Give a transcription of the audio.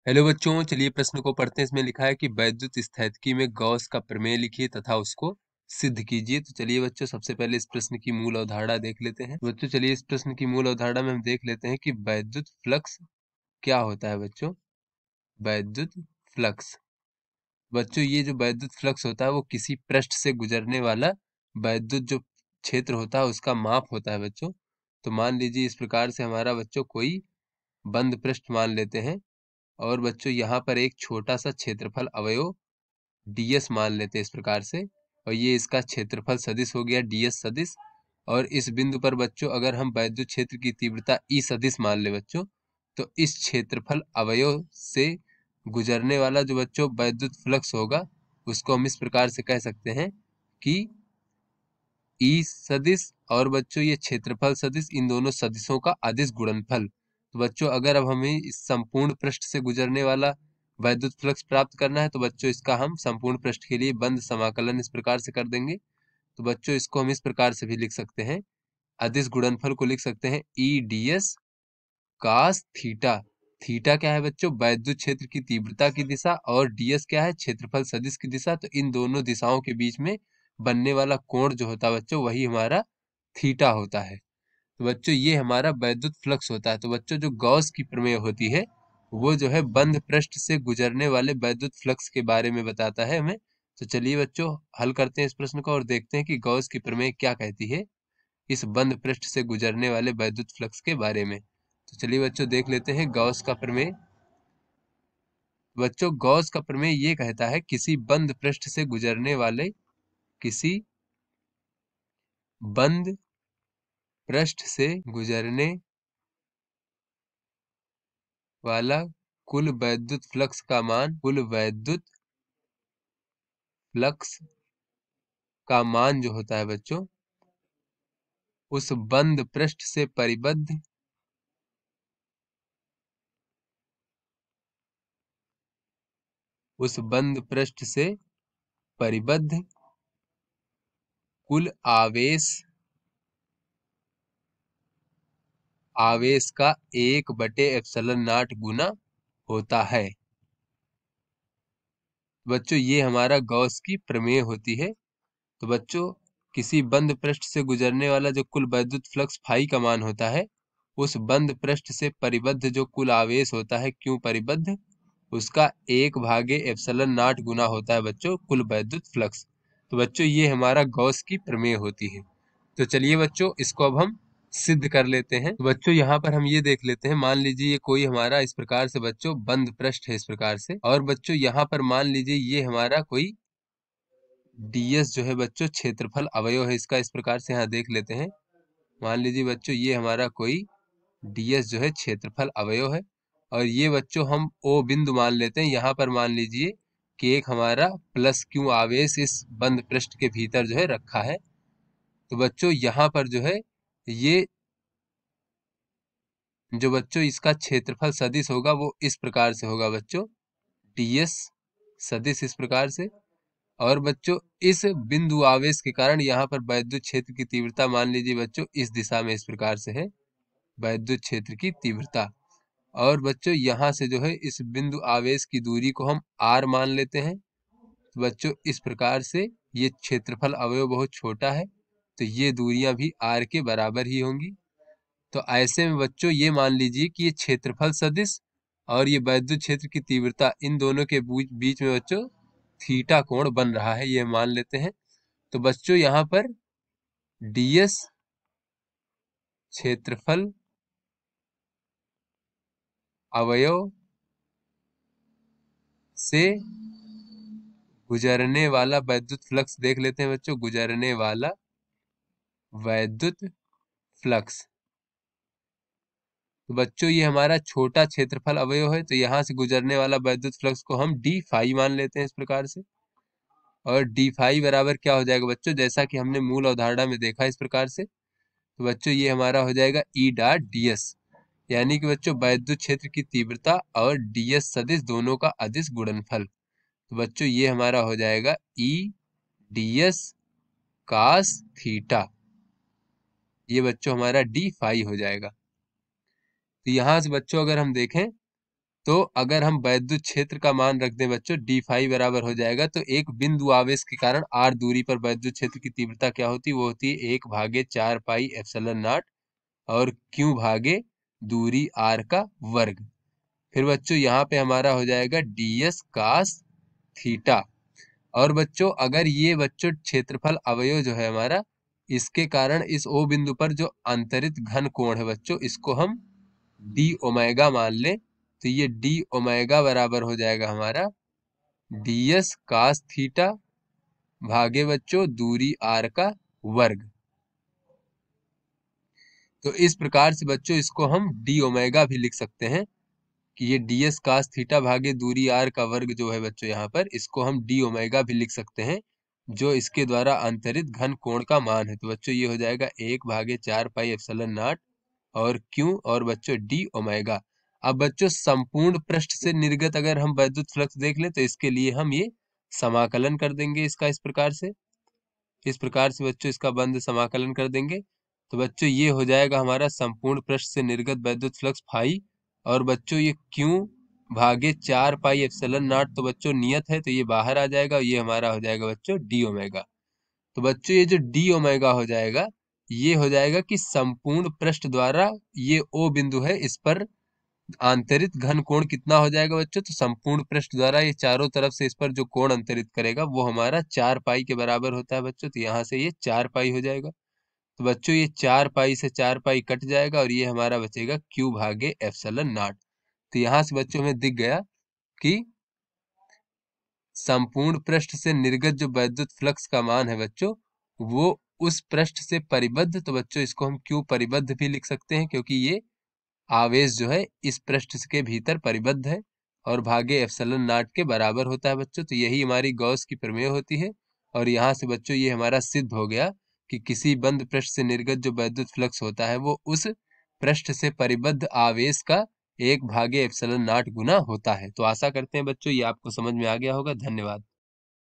Hello बच्चों, चलिए प्रश्न को पढ़ते हैं। इसमें लिखा है कि वैद्युत स्थैतिकी में गॉस का प्रमेय लिखिए तथा उसको सिद्ध कीजिए। तो चलिए बच्चों, सबसे पहले इस प्रश्न की मूल अवधारणा देख लेते हैं। बच्चों चलिए इस प्रश्न की मूल अवधारणा में हम देख लेते हैं कि वैद्युत फ्लक्स क्या होता है। बच्चों वैद्युत फ्लक्स, बच्चों ये जो वैद्युत फ्लक्स होता है वो किसी पृष्ठ से गुजरने वाला वैद्युत जो क्षेत्र होता है उसका माप होता है। बच्चों तो मान लीजिए इस प्रकार से हमारा बच्चों कोई बंद पृष्ठ मान लेते हैं, और बच्चों यहाँ पर एक छोटा सा क्षेत्रफल अवयव ds मान लेते हैं इस प्रकार से, और ये इसका क्षेत्रफल सदिश हो गया ds सदिश। और इस बिंदु पर बच्चों अगर हम वैद्युत क्षेत्र की तीव्रता E सदिश मान ले बच्चों, तो इस क्षेत्रफल अवयव से गुजरने वाला जो बच्चों वैद्युत फ्लक्स होगा उसको हम इस प्रकार से कह सकते हैं कि ई सदिश और बच्चों ये क्षेत्रफल सदिश, इन दोनों सदिशों का अदिश गुणनफल। तो बच्चों अगर अब हमें इस संपूर्ण पृष्ठ से गुजरने वाला वैद्युत फ्लक्स प्राप्त करना है तो बच्चों इसका हम संपूर्ण पृष्ठ के लिए बंद समाकलन इस प्रकार से कर देंगे। तो बच्चों इसको हम इस प्रकार से भी लिख सकते हैं, अदिश गुणनफल को लिख सकते हैं E D S cos theta. Theta क्या है बच्चों? वैद्युत क्षेत्र की तीव्रता की दिशा, और डीएस क्या है? क्षेत्रफल सदिश की दिशा। तो इन दोनों दिशाओं के बीच में बनने वाला कोण जो होता है बच्चों वही हमारा थीटा होता है। तो बच्चों ये हमारा वैद्युत फ्लक्स होता है। तो बच्चों जो गॉस की प्रमेय होती है वो जो है बंद पृष्ठ से गुजरने वाले वैद्युत फ्लक्स के बारे में बताता है हमें। तो चलिए बच्चों हल करते हैं इस प्रश्न को और देखते हैं कि गॉस की प्रमेय क्या कहती है इस बंद पृष्ठ से गुजरने वाले वैद्युत फ्लक्स के बारे में। तो चलिए बच्चों देख लेते हैं गॉस का प्रमेय। बच्चों गॉस का प्रमेय ये कहता है किसी बंद पृष्ठ से गुजरने वाले, किसी बंद पृष्ठ से गुजरने वाला कुल वैद्युत फ्लक्स का मान, कुल वैद्युत फ्लक्स का मान जो होता है बच्चों उस बंद पृष्ठ से परिबद्ध, उस बंद पृष्ठ से परिबद्ध कुल आवेश, आवेश का 1/ε0 गुना होता है। बच्चों ये हमारा गॉस की प्रमेय होती है। तो बच्चों किसी बंद पृष्ठ से गुजरने वाला जो कुल वैद्युत फ्लक्स फाई का मान होता है, उस बंद पृष्ठ से परिबद्ध जो कुल आवेश होता है क्यों परिबद्ध, उसका 1/ε0 गुना होता है बच्चों कुल वैद्युत फ्लक्स। तो बच्चों ये हमारा गॉस की प्रमेय होती है। तो चलिए बच्चों इसको अब हम सिद्ध कर लेते हैं। तो बच्चों यहाँ पर हम ये देख लेते हैं, मान लीजिए ये कोई हमारा इस प्रकार से बच्चों बंद पृष्ठ है इस प्रकार से, और बच्चों यहाँ पर मान लीजिए ये हमारा कोई डीएस जो है बच्चों क्षेत्रफल अवयव है इसका, इस प्रकार से यहाँ देख लेते हैं। मान लीजिए बच्चों ये हमारा कोई डीएस जो है क्षेत्रफल अवयव है, और ये बच्चों हम ओ बिंदु मान लेते हैं। यहाँ पर मान लीजिए कि एक हमारा प्लस क्यू आवेश इस बंद पृष्ठ के भीतर जो है रखा है। तो बच्चों यहाँ पर जो है ये जो बच्चों इसका क्षेत्रफल सदिश होगा वो इस प्रकार से होगा बच्चों, डीएस सदिश इस प्रकार से। और बच्चों इस बिंदु आवेश के कारण यहाँ पर वैद्युत क्षेत्र की तीव्रता मान लीजिए बच्चों इस दिशा में इस प्रकार से है वैद्युत क्षेत्र की तीव्रता। और बच्चों यहाँ से जो है इस बिंदु आवेश की दूरी को हम r मान लेते हैं। तो बच्चों इस प्रकार से ये क्षेत्रफल अवयव बहुत छोटा है, तो ये दूरियां भी r के बराबर ही होंगी। तो ऐसे में बच्चों ये मान लीजिए कि ये क्षेत्रफल सदिश और ये वैद्युत क्षेत्र की तीव्रता, इन दोनों के बीच में बच्चों थीटा कोण बन रहा है, ये मान लेते हैं। तो बच्चों यहाँ पर डीएस क्षेत्रफल अवयव से गुजरने वाला वैद्युत फ्लक्स देख लेते हैं बच्चों, गुजरने वाला वैद्युत फ्लक्स। तो बच्चों ये हमारा छोटा क्षेत्रफल अवयव है, तो यहाँ से गुजरने वाला वैद्युत फ्लक्स को हम डी फाई मान लेते हैं इस प्रकार से। और डी फाई बराबर क्या हो जाएगा बच्चों, जैसा कि हमने मूल अवधारणा में देखा इस प्रकार से। तो बच्चों ये हमारा हो जाएगा ई डॉट डीएस, यानी कि बच्चों वैद्युत क्षेत्र की तीव्रता और डीएस सदिश दोनों का अदिश गुणनफल। तो बच्चों ये हमारा हो जाएगा ई डीएस कास थीटा, ये बच्चों हमारा डी फाई हो जाएगा। तो यहाँ से बच्चों अगर हम देखें तो अगर हम वैद्युत क्षेत्र का मान रख दें बच्चों डी फाई बराबर हो जाएगा, तो एक बिंदु आवेश के कारण r दूरी पर वैद्युत क्षेत्र की तीव्रता क्या होती है, वो होती है 1/4 पाई एप्सिलॉन नॉट और q भागे दूरी r का वर्ग। फिर बच्चों यहाँ पे हमारा हो जाएगा ds cos थीटा। और बच्चों अगर ये बच्चों क्षेत्रफल अवयव जो है हमारा, इसके कारण इस O बिंदु पर जो अंतरित घन कोण है बच्चों, इसको हम डी ओमेगा मान ले, तो ये डी ओमेगा बराबर हो जाएगा हमारा ds cos थीटा भागे बच्चों दूरी r का वर्ग। तो इस प्रकार से बच्चों इसको हम डी ओमेगा भी लिख सकते हैं कि ये ds cos थीटा भागे दूरी r का वर्ग जो है बच्चों, यहाँ पर इसको हम डी ओमेगा भी लिख सकते हैं, जो इसके द्वारा अंतरित घन कोण का मान है। तो बच्चों ये हो जाएगा 1/4 पाई एप्सिलॉन नॉट और क्यू और बच्चों डी ओमेगा। अब बच्चों संपूर्ण पृष्ठ से निर्गत अगर हम वैद्युत फ्लक्स देख लें, तो इसके लिए हम ये समाकलन कर देंगे इसका इस प्रकार से बच्चों इसका बंध समाकलन कर देंगे। तो बच्चों ये हो जाएगा हमारा संपूर्ण पृष्ठ से निर्गत वैद्युत फ्लक्स फाई, और बच्चों ये क्यू भागे 4 पाई एप्सिलॉन नॉट, तो बच्चों नियत है तो ये बाहर आ जाएगा और ये हमारा हो जाएगा बच्चों डी ओमेगा। तो बच्चों ये जो डी ओमेगा हो जाएगा, ये हो जाएगा कि संपूर्ण पृष्ठ द्वारा ये ओ बिंदु है, इस पर आंतरिक घन कोण कितना हो जाएगा बच्चों, तो संपूर्ण पृष्ठ द्वारा ये चारों तरफ से इस पर जो कोण अंतरित करेगा वो हमारा 4 पाई के बराबर होता है बच्चों। तो यहाँ से ये 4 पाई हो जाएगा। तो बच्चों ये 4 पाई से 4 पाई कट जाएगा और ये हमारा बचेगा क्यू भागे एप्सिलॉन नॉट। तो यहाँ से बच्चों में दिख गया कि संपूर्ण पृष्ठ से निर्गत जो वैद्युत फ्लक्स का मान है बच्चों, वो उस पृष्ठ से परिबद्ध, तो बच्चों इसको हम क्यू परिबद्ध भी लिख सकते हैं, क्योंकि ये आवेश जो है इस पृष्ठ के भीतर परिबद्ध है और भागे एप्सिलॉन नॉट के बराबर होता है बच्चों। तो यही हमारी गॉस की प्रमेय होती है। और यहाँ से बच्चों ये हमारा सिद्ध हो गया कि किसी बंद पृष्ठ से निर्गत जो वैद्युत फ्लक्स होता है वो उस पृष्ठ से परिबद्ध आवेश का 1/एप्सिलॉन नॉट गुना होता है। तो आशा करते हैं बच्चों ये आपको समझ में आ गया होगा। धन्यवाद।